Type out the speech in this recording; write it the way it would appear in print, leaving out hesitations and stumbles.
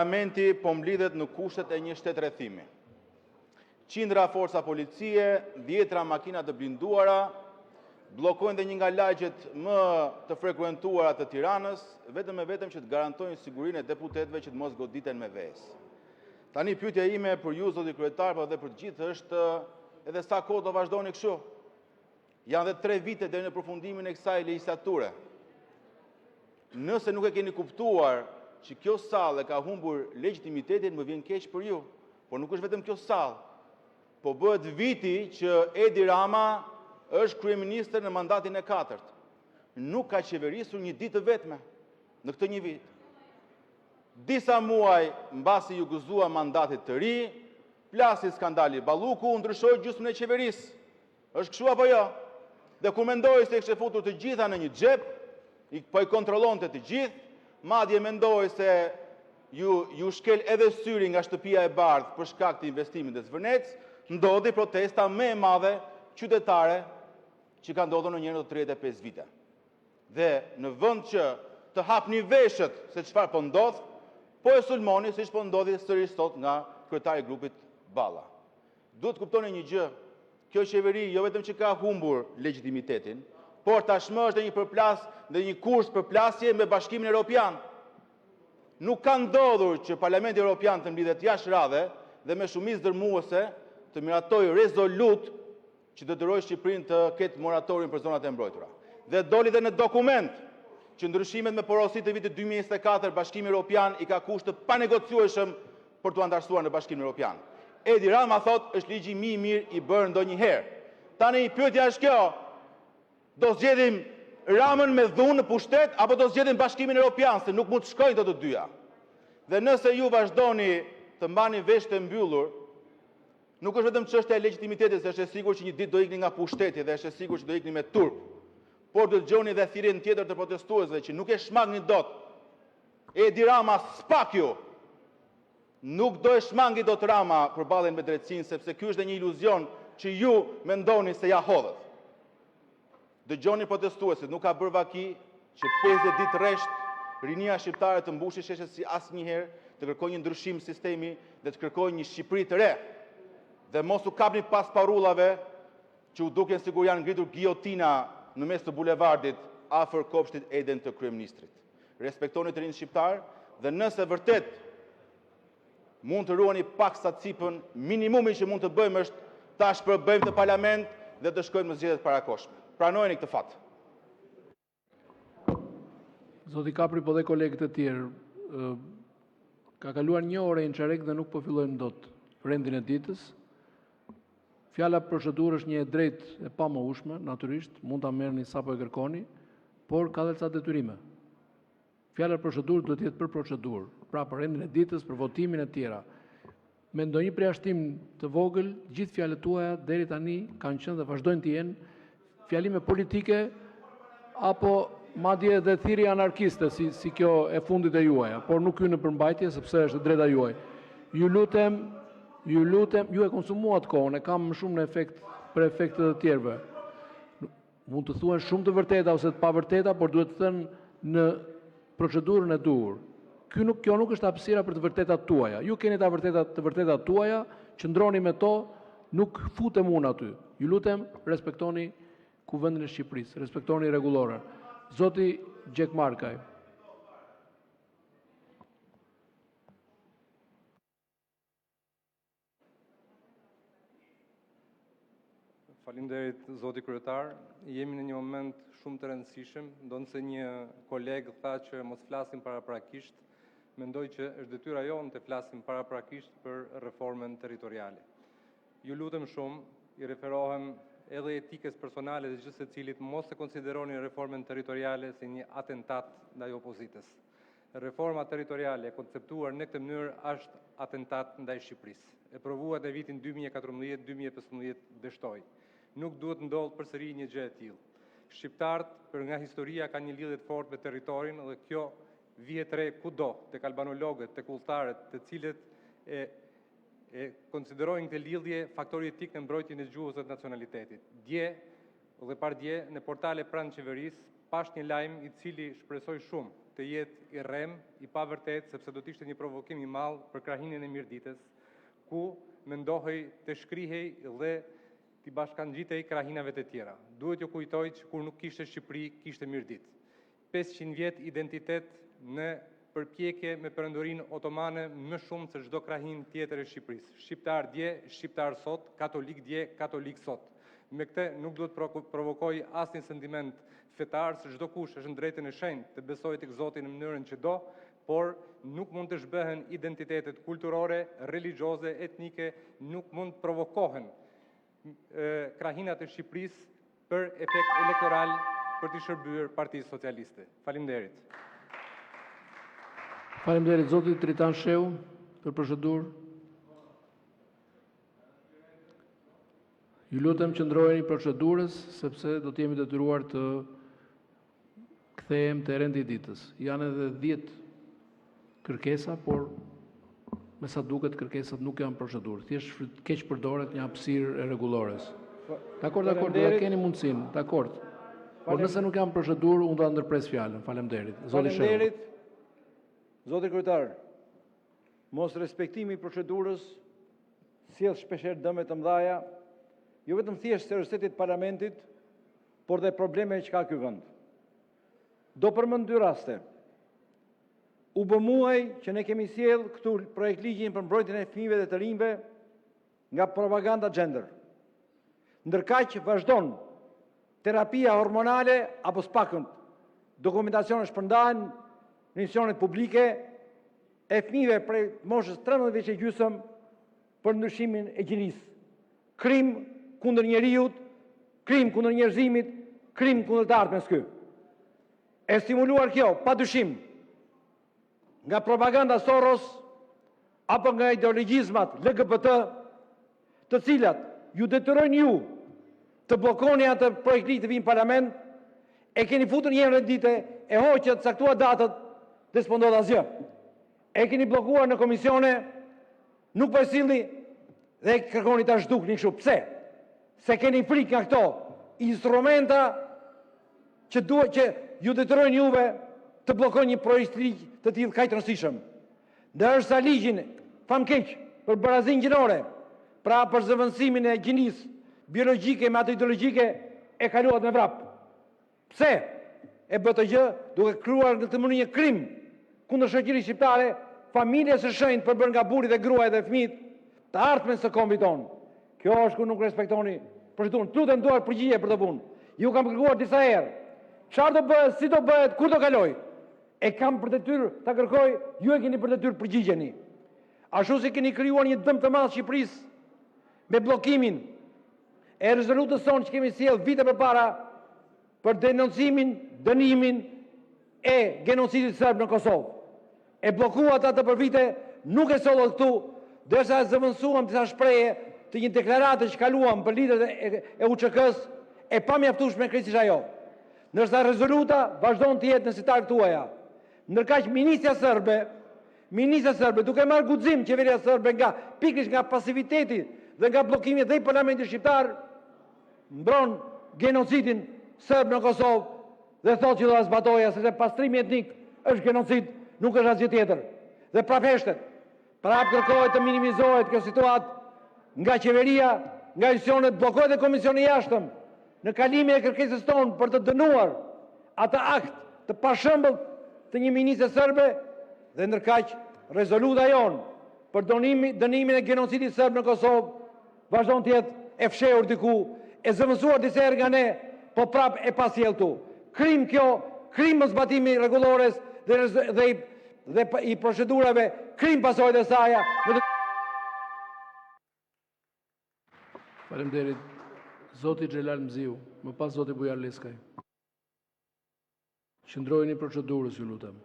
Parlamenti po mblidhet në kushtet e një shtetërrethimi. Qindra forca policie, 10 makina të blinduara, bllokojnë dhe një nga lagjet më të frekuentuara të Tiranës, vetëm që të garantojnë sigurinë e deputetëve që të mos goditen me vezë. Tani pyetja ime për ju, zoti kryetar, por edhe për të gjithë është edhe sa kohë do vazhdoni kështu? Janë dhe 3 vite deri në përfundimin e kësaj legjislature. Nëse nuk e keni kuptuar që kjo sallë ka humbur legitimitetin, më vjen keq për ju, por nuk është vetëm kjo sallë, po bëhet viti që Edi Rama është kryeministër në mandatin e 4. Nuk ka qeverisur një ditë të vetme në këtë një vit. Disa muaj mbasi ju gëzua mandatit të ri, plasi skandali Balluku, ndryshoi gjysmën e qeverisë. Është kështu apo jo? Dhe kur mendoi se kishte futur të gjitha në një xhep, po i kontrollonte të gjithë, madje mendoi se ju shkel edhe syri nga shtëpia e bardhë për shkak të investimit të Zvërnec, ndodhi protesta më e madhe qytetare që ka ndodhur në njëherë të 35 vite. Dhe në vend që të hapni veshët se çfarë po ndodh, po e sulmoni siç po ndodhi sërish sot nga kryetari i grupit Balla. Duhet të kuptoni një gjë, kjo qeveri jo vetëm që ka humbur legitimitetin, por tashmë është dhe një kurs përplasje me Bashkimin Evropian. Nuk ka ndodhur që Parlamenti Evropian të mblidhet jashtë radhe dhe me shumicë dërmuese të miratojë rezolut që detyrojë Shqipërinë të ketë moratorium për zonat e mbrojtura. Dhe doli dhe në dokument që ndryshimet me porosi të vitit 2024 Bashkimi Evropian i ka kusht të panegociueshëm për t'u antarësuar në Bashkimin Evropian. Edi Rama thot është ligji më i mirë i bërë ndonjëherë. Tani pyetja është kjo: do zgjedhim Ramën me dhunë në pushtet apo do zgjedhim Bashkimin Evropian, se nuk mund të shkojnë të dyja. Dhe nëse ju vazhdoni të mbani vesh të mbyllur, nuk është vetëm çështja e legitimitetit, se është e sigurt që një ditë do ikni nga pushteti dhe është e sigurt që do ikni me turp, por do dëgjoni dhe thirrjen tjetër të protestuesve që nuk e shmangni dot. Edi Rama spak ju. Nuk do e shmangi dot Rama përballën me drejtsinë, sepse ky është një iluzion që ju mendoni se ja hodhët. Dëgjoni protestuesit, nuk ka bërë vaki që 50 ditë rresht rinia shqiptare të mbushë sheshet si asnjëherë, të kërkojë një ndryshim sistemi dhe të kërkojë një Shqipëri të re. Dhe mos u kapni pas parullave që u duken sikur janë ngritur giotina në mes të bulevardit afër kopshtit Eden të kryeministrit. Respektoni të rinj shqiptar dhe nëse vërtet mund të ruani pak sa cipën, minimumi që mund të bëjmë është ta shpërbëjmë të parlament dhe të shkojmë në zgjedhjet parakoshme. Pranojeni këtë fat. Zoti Kapri, po dhe kolegët e tjerë, ka kaluar 1 orë e çarek dhe nuk po fillojmë dot rendin e ditës. Fjala procedurë është një e drejtë e pamohueshme, natyrisht, mund ta merrni sapo e kërkoni, por ka dhe ca detyrime. Fjala procedurë duhet të jetë për procedurë, pra për rendin e ditës, për votimin e tjera. Me ndonjë përjashtim të vogël, gjithë fjalët tuaja deri tani kanë qenë dhe vazhdojnë të jenë fjalime politike apo madje edhe thirrje anarkiste si kjo e fundit e juaja, por nuk hyn në përmbajtje sepse është drejta juaj. Ju lutem, ju e konsumuat kohën, e kam më shumë në efekt për efektet e tjerëve. Mund të thuhen shumë të vërteta ose të pavërteta, por duhet të thënë në procedurën e duhur. Kjo nuk është hapësira për të vërtetat tuaja. Ju keni të vërtetat tuaja, qëndroni me to, nuk futem unë aty. Ju lutem, respektoni Kuvendin e Shqipërisë, respektoni rregullore. Zoti Gjekmarkaj. Faleminderit zoti kryetar. Jemi në një moment shumë të rëndësishëm, ndonse një koleg tha që mos flasim paraprakisht, mendoj që është detyra jonë të flasim paraprakisht për reformën territoriale. Ju lutem shumë, i referohem edhe etikës personale dhe gjithë secilit, mos e konsideroni reformën territoriale si një atentat ndaj opozitës. Reforma territoriale e konceptuar në këtë mënyrë është atentat ndaj Shqipërisë. E provuar në vitin 2014-2015 beshtoi. Nuk duhet ndodhë përsëri një gjë e tillë. Shqiptarët, për nga historia, kanë një lidhje të fortë me territorin dhe kjo vihet re kudo, tek albanologët, tek udhëtarët, të cilët e konsiderojnë këtë lidhje faktori etik në mbrojtjen e gjuhës dhe nacionalitetit. Dje dhe pardje në portale pranë qeverisë pash një lajm i cili shpresoj shumë të jetë i rrem, i pavërtet, sepse do të ishte një provokim i madh për krahinën e Mirditës, ku mendohej të shkrihej dhe t'i bashkangjitej krahinave të tjera. Duhet ju kujtoj që kur nuk kishte Shqipëri, kishte Mirdit. 500 vjet identitet në përpjekje me perëndorinë otomane më shumë se çdo krahin tjetër e Shqipërisë. Shqiptar dje, shqiptar sot, katolik dje, katolik sot. Me këtë nuk duhet provokoj asnjë sentiment fetar, se çdo kush është në drejtën e shenjtë të besojë tek Zoti në mënyrën që do, por nuk mund të zhbehen identitetet kulturore, religjioze, etnike, nuk mund të provokohen krahinat e Shqipërisë për efekt elektoral për të shërbyer Partisë Socialiste. Faleminderit. Faleminderit zoti Tritan Sheu për procedurë. Ju lutem qëndrojeni procedurës sepse do të jemi detyruar të kthehem te rendi i ditës. Janë edhe 10 kërkesa, por me sa duket kërkesat nuk janë procedurë. Thjesht keq përdoret një hapësirë e rregullores. Dakor, do keni mundësinë, dakor. Por nëse nuk janë procedurë, unë do ta ndërpres fjalën. Faleminderit. Zoti Sheu. Faleminderit. Zoti kryetar, mos respektimi i procedurës sjell shpeshherë dëme të mëdha, jo vetëm thjesht seriostetit parlamentit, por dhe probleme që ka ky vend. Do përmend 2 raste. U bë muaj që ne kemi sjell këtu projekt ligjin për mbrojtjen e fëmijëve dhe të rinjve nga propaganda gender. Ndërkaq vazhdon terapia hormonale apo spakën. Dokumentacione shpërndahen në institucionet publike e fëmijëve prej moshës 13 vjeç e gjysmë për ndryshimin e gjinisë. Krim kundër njeriut, krim kundër njerëzimit, krim kundër të ardhmes ky. E stimuluar kjo, pa dyshim, nga propaganda Soros apo nga ideologjizmat LGBT, të cilat ju detyrojnë ju të bllokoni atë projekt ligj të vinë në parlament, e keni futur një herë në ditë, e hoqët, caktuar datët, dhe s'po ndodh asgjë. E keni bllokuar në komisione, nuk po e silli dhe kërkoni ta zhdukni kështu. Pse? Se keni frikë nga këto instrumenta që duhet që ju detyrojnë juve të bllokoni një projekt ligj të tillë kaq të rëndësishëm. Ndërsa ligjin famkeq për barazin gjinore, pra për zëvendësimin e gjinisë biologjike me atë ideologjike, e kaluat me vrap. Pse? E bë të gjë duke krijuar në këtë mënyrë një krim kundër shoqërisë shqiptare, familjes së shenjtë për bërë nga burri dhe gruaja dhe fëmijët, të ardhmen së kombit tonë. Kjo është ku nuk respektoni procedurën. Lutem duar përgjigje për të punë. Ju kam kërkuar disa herë. Çfarë do bëhet, si do bëhet, kur do kaloj? E kam për detyrë ta kërkoj, ju e keni për detyrë përgjigjeni. Ashtu si keni krijuar një dëm të madh Shqipërisë me bllokimin e rezolutës sonë që kemi sjell vite përpara për denoncimin, dënimin e genocidit serb në Kosovë. E bllokuat atë për vite, nuk e sollët këtu, derisa zëvendësuam disa shprehje të një deklarate që kaluam për lidhjet e UÇK-s, e pamjaftueshme krejtësisht ajo. Ndërsa rezoluta vazhdon të jetë në sitarët tuaja. Ndërkaq ministra serbe, duke marrë guxim qeveria serbe nga pikërisht nga pasiviteti dhe nga bllokimi dhe i parlamentit shqiptar, mbron genocidin serb në Kosovë dhe thotë që do ta zbatoja sepse pastrimi etnik është genocid, nuk është asgjë tjetër. Dhe prapë prapë kërkohet të minimizohet kjo situatë nga qeveria, nga institucionet, bllokohet e komisioni jashtëm në kalimin e kërkesës tonë për të dënuar atë akt të pashëmbëllt të një ministre serbe, dhe ndërkaq rezoluta jonë për dënimin e genocidit serb në Kosovë vazhdon të jetë e fshehur diku, e zëvendësuar disa herë nga ne, po prapë e pasjelltu. Krim kjo, krim mos zbatimi rregullores dhe i procedurave, krim pasojat e saj. Faleminderit. Zoti Xhelal Mziu, më pas zoti Bujar Leskaj. Qëndrojeni procedurës, ju lutem.